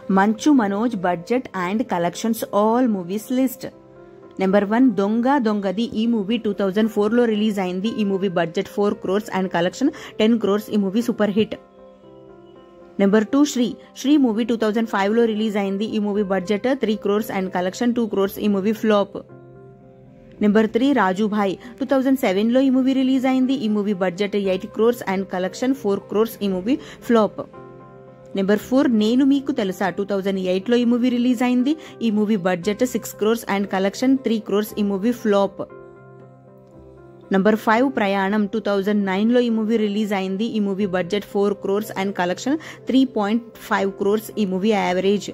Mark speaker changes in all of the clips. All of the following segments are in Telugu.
Speaker 1: Manchu Manoj budget and collections all movies list. Number 1 Donga Dongadi. ఈ మూవీ 2004లో రిలీజ్ అయింది. ఈ movie budget 4 crores and collection 10 crores. ఈ movie super hit. Number 2 Sri movie 2005లో రిలీజ్ అయింది. ఈ movie budget 3 crores and collection 2 crores. ఈ మూవీ ఫ్లాప్. నెంబర్ 3 రాజుభాయ్ 2007లో ఈ మూవీ రిలీజ్ అయింది. ఈ movie budget 8 crores and collection 4 crores. ఈ మూవీ ఫ్లాప్. నెంబర్ 4 నేను మీకు తెలుసా 2008లో ఈ మూవీ రిలీజ్ అయింది. ఈ movie budget 6 crores and collection 3 crores. ఈ మూవీ ఫ్లాప్. నంబర్ 5 ప్రయాణం 2009లో ఈ మూవీ రిలీజ్ అయింది. ఈ movie budget 4 crores and collection 3.5 crores. ఈ మూవీ యావరేజ్.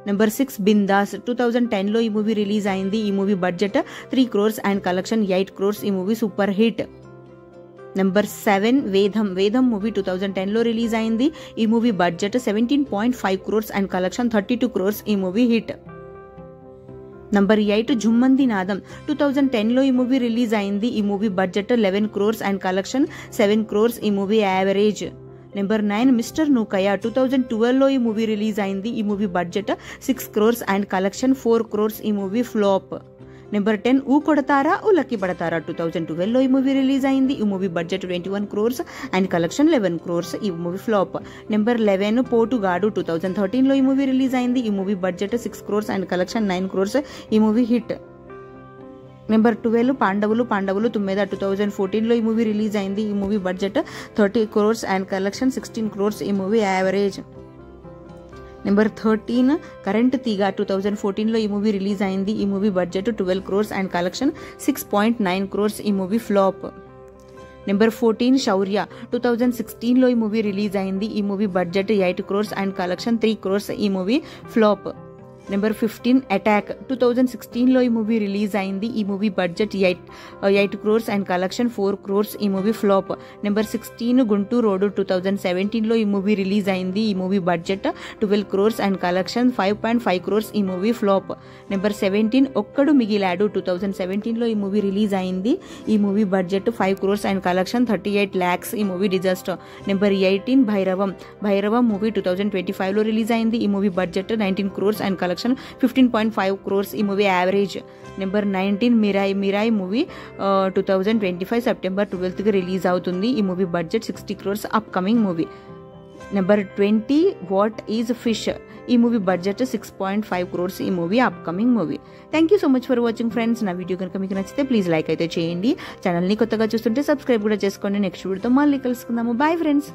Speaker 1: నెంబర్ 6 బిందాస్ 2010లో ఈ మూవీ రిలీజ్ అయింది. ఈ movie budget 3 crores and collection 8 crores. ఈ మూవీ సూపర్ హిట్. నెంబర్ 7 వేదం మూవీ 2010లో రిలీజ్ అయింది. ఈ movie budget 17.5 crores and collection 32 crores. ఈ movie hit. Number 8 Jhummandi Naadam 2010లో ఈ మూవీ రిలీజ్ అయింది. ఈ movie budget 11 crores and collection 7 crores. ఈ movie average. Number 9 mister Nookayya 2012లో ఈ మూవీ రిలీజ్ అయింది. ఈ movie budget 6 crores and collection 4 crores. ఈ మూవీ ఫ్లాప్. నెంబర్ 10 ఊ కొడతారా ఊలకి పడతారా 2012లో ఈ మూవీ రిలీజ్ అయింది. ఈ movie budget 21 crores and collection 11 crores. ఈ మూవీ ఫ్లాప్. నెంబర్ 11 పోటుగాడు 2013లో ఈ మూవీ రిలీజ్ అయింది. ఈ movie budget 6 crores and collection 9 crores. ఈ మూవీ హిట్. నెంబర్ 12 పాండవులు 9 2014లో ఈ మూవీ రిలీజ్ అయింది. ఈ movie budget 30 crores and collection 16 crores. ఈ మూవీ యావరేజ్. నెంబర్ 13 కరెంట్ తీగ 2014లో ఈ మూవీ రిలీజ్ అయింది. ఈ movie budget 12 crores and collection 6.9 crores. ఈ మూవీ ఫ్లాప్. నెంబర్ 14 శౌర్య 2016లో ఈ మూవీ రిలీజ్ అయింది. ఈ movie budget 8 crores and collection 3 crores. ఈ మూవీ ఫ్లాప్. నెంబర్ 15 అటాక్ 2016లో ఈ మూవీ రిలీజ్ అయింది. ఈ movie budget 8 crores and collection 4 crores. ఈ movie flop. Number 16 Guntur road 2017లో ఈ మూవీ రిలీజ్ అయింది. ఈ movie budget 12 crores and collection 5.5 crores. ఈ మూవీ ఫ్లాప్. నెంబర్ 17 ఒక్కడు మిగిలాడు 2017లో ఈ మూవీ రిలీజ్ అయింది. ఈ movie budget 5 crores and collection 38 lakhs. ఈ movie disaster. Number 18 Bhairavam movie 2025లో రిలీజ్ అయింది. ఈ movie budget 19 crores and collection 15.5 crores. ఈ movie average. Number 19 Mirai movie 2025 September 12కి రిలీజ్ అవుతుంది. ఈ movie budget 60 crores. Upcoming movie. Number 20 what is fish. ఈ మూవీ బడ్జెట్ 6.5 crores. ఈ movie upcoming movie. Thank you so much for watching friends. నా వీడియో కనుక మీకు నచ్చితే ప్లీజ్ లైక్ అయితే చేయండి. ఛానల్ని కొత్తగా చూస్తుంటే సబ్స్క్రైబ్ కూడా చేసుకోండి. నెక్స్ట్ వీడియోతో మళ్ళీ కలుసుకుందాము. Bye friends.